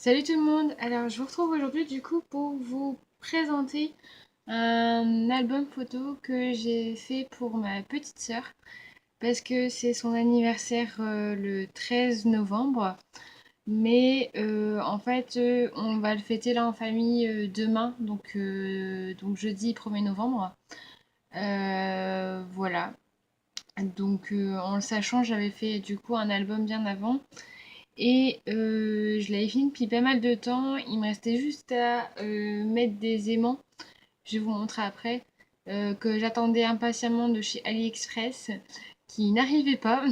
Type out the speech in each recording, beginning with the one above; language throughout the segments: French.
Salut tout le monde! Alors je vous retrouve aujourd'hui du coup pour vous présenter un album photo que j'ai fait pour ma petite sœur parce que c'est son anniversaire le 13 novembre. Mais en fait on va le fêter là en famille demain, donc jeudi 1er novembre. Voilà. Donc en le sachant, j'avais fait du coup un album bien avant. Et je l'avais fini depuis pas mal de temps. Il me restait juste à mettre des aimants. Je vais vous montrer après. Que j'attendais impatiemment de chez AliExpress. Qui n'arrivaient pas.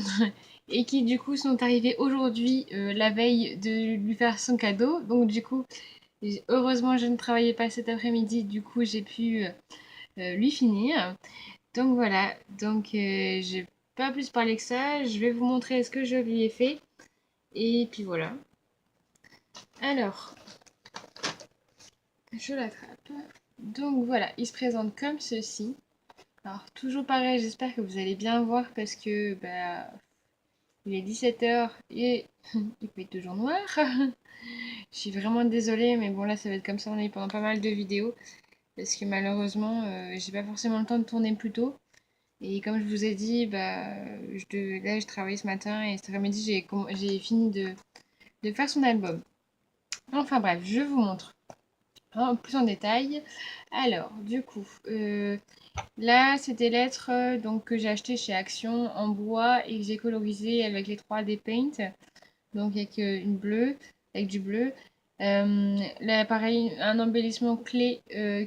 Et qui du coup sont arrivés aujourd'hui, la veille de lui faire son cadeau. Donc du coup, heureusement je ne travaillais pas cet après-midi. Du coup j'ai pu lui finir. Donc voilà. Donc je vais pas plus parler que ça. Je vais vous montrer ce que je lui ai fait. Et puis voilà. Alors, je l'attrape. Donc voilà, il se présente comme ceci. Alors, toujours pareil, j'espère que vous allez bien voir parce que il est 17 h et il fait toujours noir. Je suis vraiment désolée, mais bon, là, ça va être comme ça pendant pas mal de vidéos parce que malheureusement, j'ai pas forcément le temps de tourner plus tôt. Et comme je vous ai dit, là, je travaillais ce matin et cet après-midi, j'ai fini de faire son album. Enfin bref, je vous montre plus en détail. Alors, du coup, là, c'est des lettres donc, que j'ai achetées chez Action en bois et que j'ai colorisées avec les 3D Paint. Donc, avec une bleue, avec du bleu. Là, pareil, un embellissement clé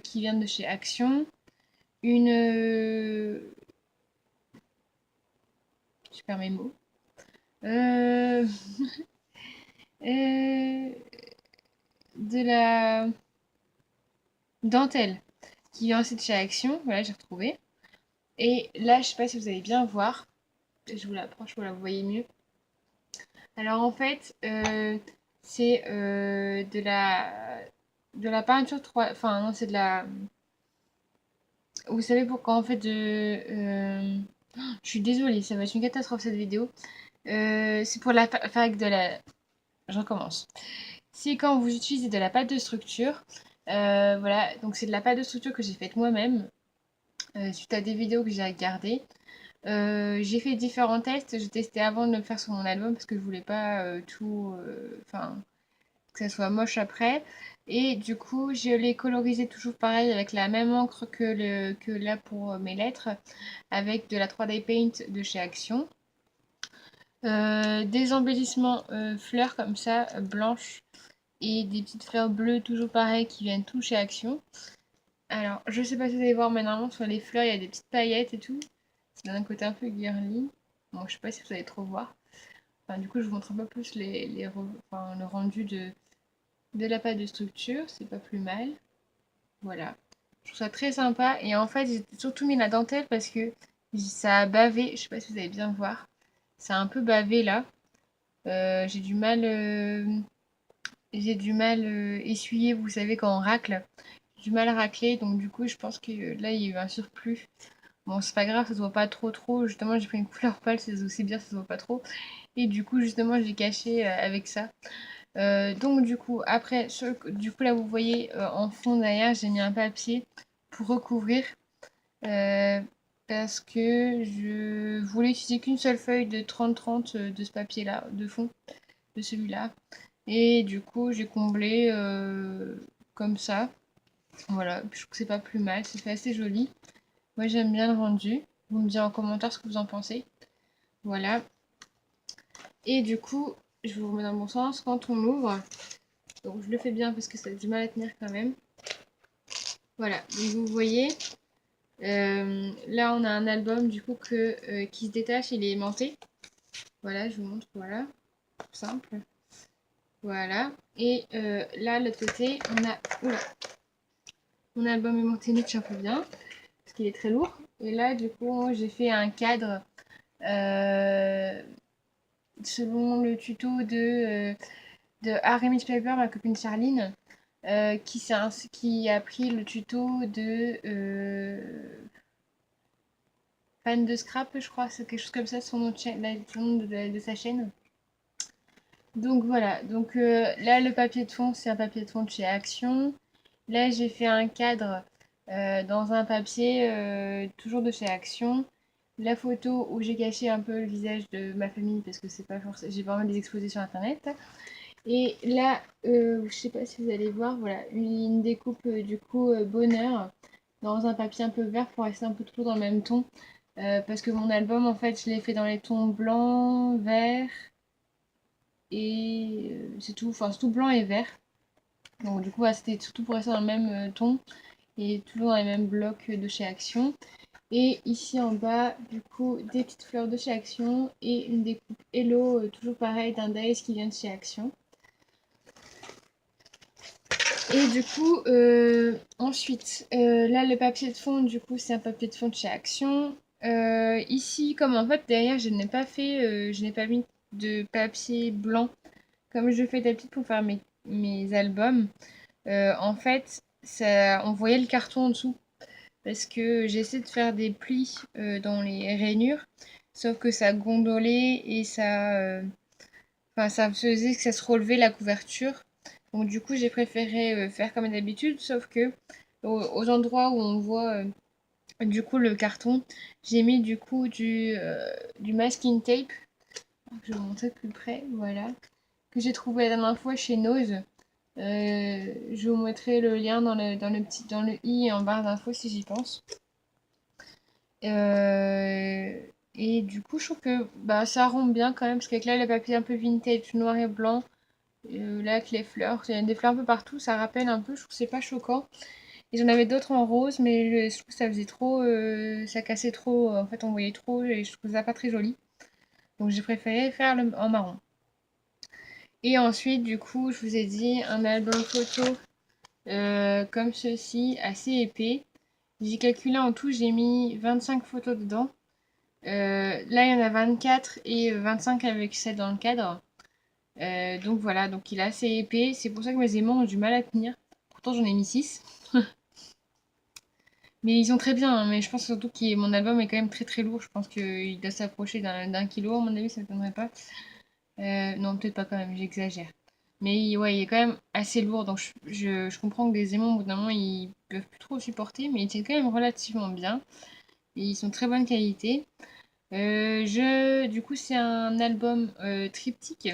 qui vient de chez Action. Une. Je perds mes mots. Euh, euh, de la dentelle qui vient aussi de chez Action. Voilà, j'ai retrouvé. Et là, je sais pas si vous allez bien voir. Je vous l'approche pour la voyez mieux. Alors en fait, c'est de la peinture 3. Enfin non, c'est de la. Vous savez pourquoi en fait je suis désolée, ça va être une catastrophe cette vidéo. C'est pour la faire avec de la. Je recommence. C'est quand vous utilisez de la pâte de structure. Voilà, donc c'est de la pâte de structure que j'ai faite moi-même suite à des vidéos que j'ai regardées. J'ai fait différents tests. J'ai testé avant de le faire sur mon album parce que je voulais pas tout. Enfin, que ça soit moche après. Et du coup, je l'ai colorisé toujours pareil avec la même encre que là pour mes lettres, avec de la 3D Paint de chez Action. Des embellissements fleurs comme ça, blanches, et des petites fleurs bleues toujours pareil qui viennent tout chez Action. Alors, je sais pas si vous allez voir, mais normalement sur les fleurs, il y a des petites paillettes et tout. Ça donne un côté un peu girly. Bon, je sais pas si vous allez trop voir. Enfin, du coup, je vous montre un peu plus le rendu de la pâte de structure. C'est pas plus mal. Voilà. Je trouve ça très sympa. Et en fait, j'ai surtout mis la dentelle parce que ça a bavé. Je sais pas si vous allez bien voir. Ça a un peu bavé là. J'ai du mal essuyer, vous savez, quand on racle. J'ai du mal à racler. Donc, du coup, je pense que là, il y a eu un surplus. Bon, c'est pas grave, ça se voit pas trop trop. Justement, j'ai pris une couleur pâle, c'est aussi bien, ça se voit pas trop. Et du coup, justement, j'ai caché avec ça. Donc, du coup, après, du coup, là, vous voyez en fond derrière, j'ai mis un papier pour recouvrir. euh, Parce que je voulais utiliser qu'une seule feuille de 30-30 de ce papier-là, de fond, de celui-là. Et du coup, j'ai comblé comme ça. Voilà, je trouve que c'est pas plus mal, c'est fait assez joli. Moi, j'aime bien le rendu. Vous me direz en commentaire ce que vous en pensez. Voilà. Et du coup, je vous remets dans le bon sens quand on l'ouvre. Donc, je le fais bien parce que ça a du mal à tenir quand même. Voilà. Donc, vous voyez, là, on a un album du coup qui se détache. Il est aimanté. Voilà, je vous montre. Voilà. Simple. Voilà. Et là, de l'autre côté, on a. Oula. Mon album aimanté ne tient pas bien parce qu'il est très lourd. Et là, du coup, j'ai fait un cadre. Euh, Selon le tuto de Aramis Paper, ma copine Charline, qui a pris le tuto de Fan de Scrap, je crois, c'est quelque chose comme ça, son nom de, de sa chaîne. Donc voilà, donc là le papier de fond c'est un papier de fond de chez Action. Là j'ai fait un cadre dans un papier toujours de chez Action. La photo où j'ai caché un peu le visage de ma famille parce que c'est pas forcément, j'ai pas envie de les exposer sur internet. Et là, je sais pas si vous allez voir, voilà, une découpe du coup bonheur dans un papier un peu vert pour rester un peu toujours dans le même ton. Parce que mon album en fait je l'ai fait dans les tons blanc, vert et c'est tout, enfin c'est tout blanc et vert. Donc du coup voilà, c'était surtout pour rester dans le même ton et toujours dans les mêmes blocs de chez Action. Et ici en bas, du coup, des petites fleurs de chez Action et une découpe Hello, toujours pareil, d'un Days qui vient de chez Action. Et du coup, ensuite, là, le papier de fond, du coup, c'est un papier de fond de chez Action. Ici, comme en fait, derrière, je n'ai pas mis de papier blanc, comme je fais d'habitude pour faire mes albums. En fait, ça, on voyait le carton en dessous, parce que j'essaie de faire des plis dans les rainures, sauf que ça gondolait et enfin, ça faisait que ça se relevait la couverture. Donc du coup, j'ai préféré faire comme d'habitude, sauf que aux endroits où on voit du coup le carton, j'ai mis du coup du masking tape. Je vais vous montrer de plus près, voilà, que j'ai trouvé la dernière fois chez Nose. Je vous mettrai le lien dans le i en barre d'infos si j'y pense. Euh, et du coup, je trouve que bah, ça rend bien quand même, parce qu'avec là, le papier un peu vintage, noir et blanc, là, avec les fleurs, il y a des fleurs un peu partout, ça rappelle un peu, je trouve que c'est pas choquant. Et j'en avais d'autres en rose, mais je trouve que ça faisait trop, ça cassait trop, en fait, on voyait trop, et je trouve ça pas très joli. Donc j'ai préféré faire en marron. Et ensuite, du coup, je vous ai dit un album photo comme ceci, assez épais. J'ai calculé en tout, j'ai mis 25 photos dedans. Là, il y en a 24 et 25 avec celle dans le cadre. Donc voilà, donc il est assez épais. C'est pour ça que mes aimants ont du mal à tenir. Pourtant, j'en ai mis 6. Mais ils sont très bien, hein, mais je pense surtout que mon album est quand même très très lourd. Je pense qu'il doit s'approcher d'un kilo, à mon avis, ça ne m'étonnerait pas. Non, peut-être pas quand même, j'exagère. Mais ouais, il est quand même assez lourd, donc je comprends que des aimants, au bout d'un moment, ils peuvent plus trop supporter, mais ils tiennent quand même relativement bien. Et ils sont de très bonne qualité. Du coup, c'est un album triptyque.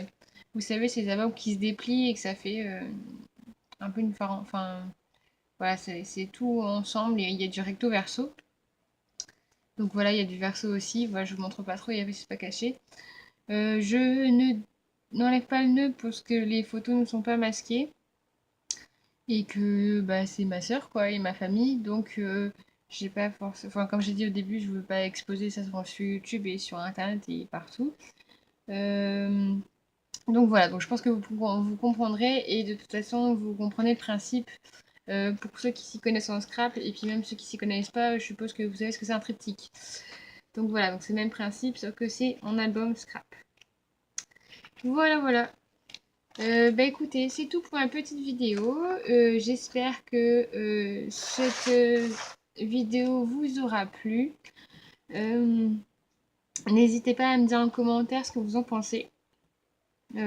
Vous savez, ces albums qui se déplient et que ça fait un peu une enfin, voilà, c'est tout ensemble. Et il y a du recto verso. Donc voilà, il y a du verso aussi. Voilà, je vous montre pas trop, il y avait c'est pas caché. Je ne n'enlève pas le nœud parce que les photos ne sont pas masquées et que bah, c'est ma sœur quoi et ma famille. Donc j'ai pas forcément, enfin comme j'ai dit au début, je veux pas exposer ça sur YouTube et sur Internet et partout. Euh, donc voilà, donc je pense que vous comprendrez et de toute façon vous comprenez le principe pour ceux qui s'y connaissent en scrap et puis même ceux qui s'y connaissent pas, je suppose que vous savez ce que c'est un triptyque. Donc voilà, donc c'est le même principe sauf que c'est en album scrap. Voilà, voilà. Bah écoutez, c'est tout pour ma petite vidéo. J'espère que cette vidéo vous aura plu. Euh, N'hésitez pas à me dire en commentaire ce que vous en pensez.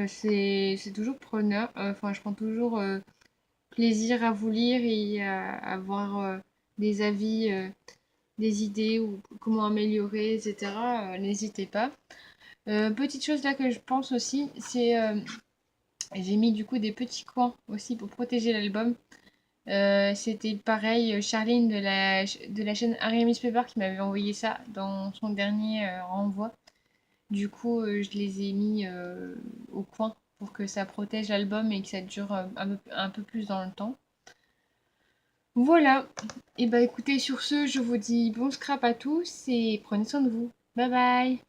C'est toujours preneur. Enfin, je prends toujours plaisir à vous lire et à avoir des avis, des idées ou comment améliorer, etc. N'hésitez pas. Petite chose là que je pense aussi, c'est j'ai mis du coup des petits coins aussi pour protéger l'album. C'était pareil, Charline de la chaîne Aramis Paper qui m'avait envoyé ça dans son dernier renvoi. Du coup, je les ai mis au coin pour que ça protège l'album et que ça dure un peu plus dans le temps. Voilà. Et bah écoutez, sur ce, je vous dis bon scrap à tous et prenez soin de vous. Bye bye.